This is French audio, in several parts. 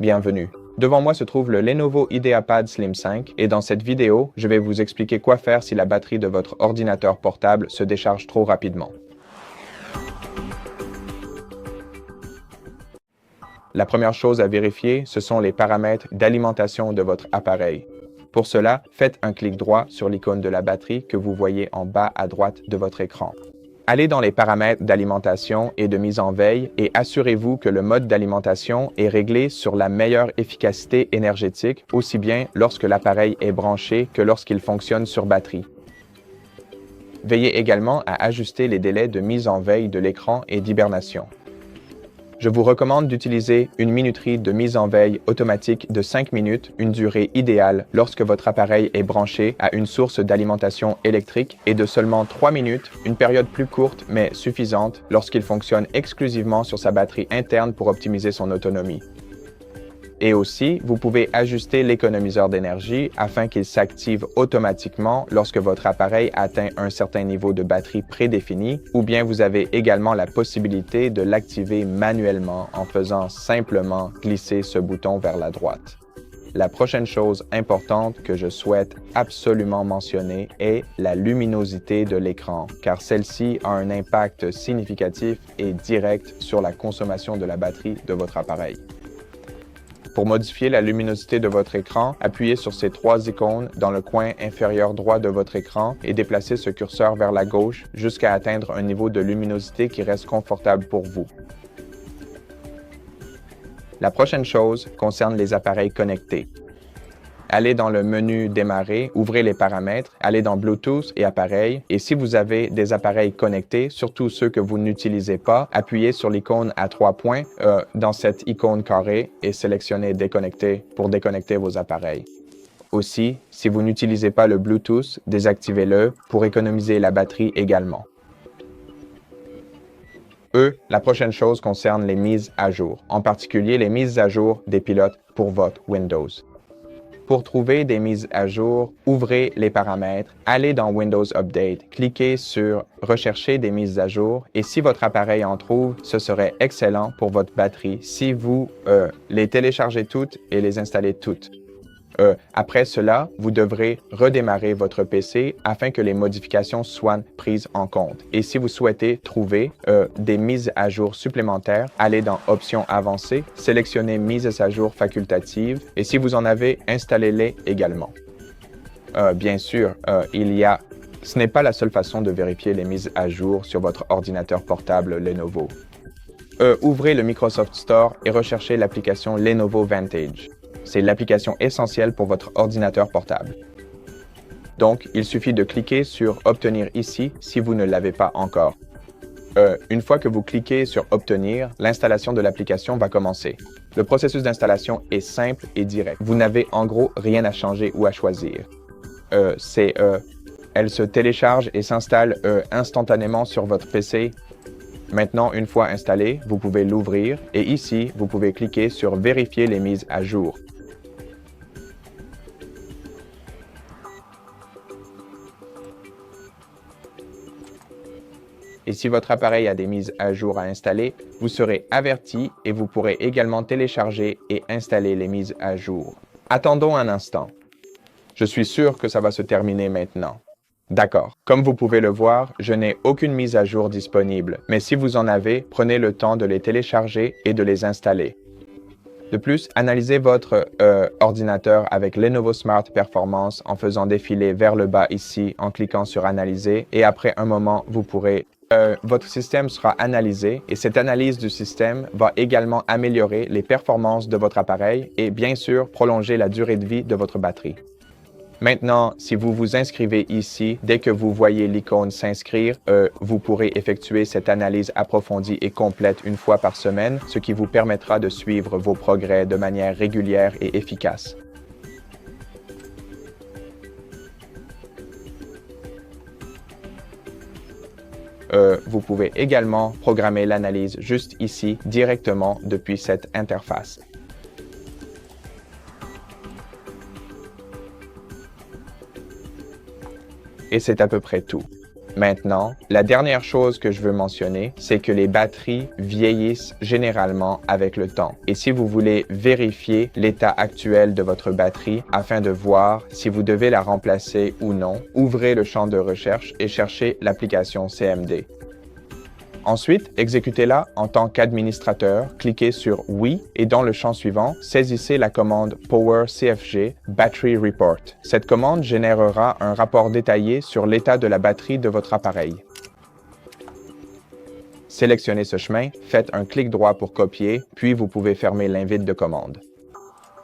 Bienvenue. Devant moi se trouve le Lenovo IdeaPad Slim 5 et dans cette vidéo, je vais vous expliquer quoi faire si la batterie de votre ordinateur portable se décharge trop rapidement. La première chose à vérifier, ce sont les paramètres d'alimentation de votre appareil. Pour cela, faites un clic droit sur l'icône de la batterie que vous voyez en bas à droite de votre écran. Allez dans les paramètres d'alimentation et de mise en veille et assurez-vous que le mode d'alimentation est réglé sur la meilleure efficacité énergétique, aussi bien lorsque l'appareil est branché que lorsqu'il fonctionne sur batterie. Veillez également à ajuster les délais de mise en veille de l'écran et d'hibernation. Je vous recommande d'utiliser une minuterie de mise en veille automatique de 5 minutes, une durée idéale lorsque votre appareil est branché à une source d'alimentation électrique, et de seulement 3 minutes, une période plus courte mais suffisante lorsqu'il fonctionne exclusivement sur sa batterie interne pour optimiser son autonomie. Et aussi, vous pouvez ajuster l'économiseur d'énergie afin qu'il s'active automatiquement lorsque votre appareil atteint un certain niveau de batterie prédéfini, ou bien vous avez également la possibilité de l'activer manuellement en faisant simplement glisser ce bouton vers la droite. La prochaine chose importante que je souhaite absolument mentionner est la luminosité de l'écran, car celle-ci a un impact significatif et direct sur la consommation de la batterie de votre appareil. Pour modifier la luminosité de votre écran, appuyez sur ces trois icônes dans le coin inférieur droit de votre écran et déplacez ce curseur vers la gauche jusqu'à atteindre un niveau de luminosité qui reste confortable pour vous. La prochaine chose concerne les appareils connectés. Allez dans le menu Démarrer, ouvrez les paramètres, allez dans Bluetooth et appareils, et si vous avez des appareils connectés, surtout ceux que vous n'utilisez pas, appuyez sur l'icône à 3 points dans cette icône carrée et sélectionnez Déconnecter pour déconnecter vos appareils. Aussi, si vous n'utilisez pas le Bluetooth, désactivez-le pour économiser la batterie également. La prochaine chose concerne les mises à jour, en particulier les mises à jour des pilotes pour votre Windows. Pour trouver des mises à jour, ouvrez les paramètres, allez dans Windows Update, cliquez sur Rechercher des mises à jour et si votre appareil en trouve, ce serait excellent pour votre batterie si vous les téléchargez toutes et les installez toutes. Après cela, vous devrez redémarrer votre PC afin que les modifications soient prises en compte. Et si vous souhaitez trouver des mises à jour supplémentaires, allez dans Options avancées, sélectionnez Mises à jour facultatives et si vous en avez, installez-les également. Bien sûr, ce n'est pas la seule façon de vérifier les mises à jour sur votre ordinateur portable Lenovo. Ouvrez le Microsoft Store et recherchez l'application Lenovo Vantage. C'est l'application essentielle pour votre ordinateur portable. Donc, il suffit de cliquer sur « Obtenir » ici si vous ne l'avez pas encore. Une fois que vous cliquez sur « Obtenir », l'installation de l'application va commencer. Le processus d'installation est simple et direct. Vous n'avez en gros rien à changer ou à choisir. Elle se télécharge et s'installe instantanément sur votre PC. Maintenant, une fois installée, vous pouvez l'ouvrir et ici, vous pouvez cliquer sur « Vérifier les mises à jour ». Et si votre appareil a des mises à jour à installer, vous serez averti et vous pourrez également télécharger et installer les mises à jour. Attendons un instant. Je suis sûr que ça va se terminer maintenant. D'accord. Comme vous pouvez le voir, je n'ai aucune mise à jour disponible, mais si vous en avez, prenez le temps de les télécharger et de les installer. De plus, analysez votre ordinateur avec Lenovo Smart Performance en faisant défiler vers le bas ici en cliquant sur Analyser et après un moment, vous pourrez votre système sera analysé et cette analyse du système va également améliorer les performances de votre appareil et bien sûr prolonger la durée de vie de votre batterie. Maintenant, si vous vous inscrivez ici, dès que vous voyez l'icône s'inscrire, vous pourrez effectuer cette analyse approfondie et complète une fois par semaine, ce qui vous permettra de suivre vos progrès de manière régulière et efficace. Vous pouvez également programmer l'analyse juste ici, directement depuis cette interface. Et c'est à peu près tout. Maintenant, la dernière chose que je veux mentionner, c'est que les batteries vieillissent généralement avec le temps. Et si vous voulez vérifier l'état actuel de votre batterie afin de voir si vous devez la remplacer ou non, ouvrez le champ de recherche et cherchez l'application CMD. Ensuite, exécutez-la en tant qu'administrateur, cliquez sur « Oui » et dans le champ suivant, saisissez la commande Power CFG Battery Report. Cette commande générera un rapport détaillé sur l'état de la batterie de votre appareil. Sélectionnez ce chemin, faites un clic droit pour copier, puis vous pouvez fermer l'invite de commande.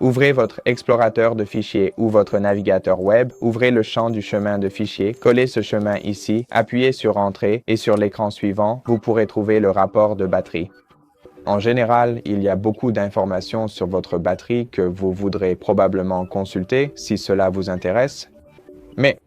Ouvrez votre explorateur de fichiers ou votre navigateur web, ouvrez le champ du chemin de fichiers, collez ce chemin ici, appuyez sur Entrée et sur l'écran suivant, vous pourrez trouver le rapport de batterie. En général, il y a beaucoup d'informations sur votre batterie que vous voudrez probablement consulter si cela vous intéresse. Mais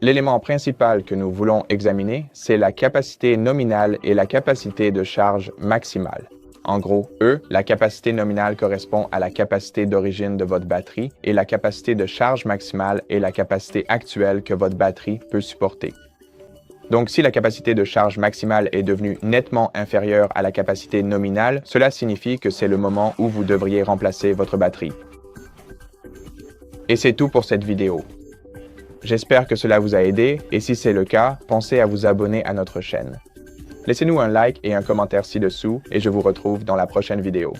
l'élément principal que nous voulons examiner, c'est la capacité nominale et la capacité de charge maximale. En gros, la capacité nominale correspond à la capacité d'origine de votre batterie et la capacité de charge maximale est la capacité actuelle que votre batterie peut supporter. Donc, si la capacité de charge maximale est devenue nettement inférieure à la capacité nominale, cela signifie que c'est le moment où vous devriez remplacer votre batterie. Et c'est tout pour cette vidéo. J'espère que cela vous a aidé et si c'est le cas, pensez à vous abonner à notre chaîne. Laissez-nous un like et un commentaire ci-dessous et je vous retrouve dans la prochaine vidéo.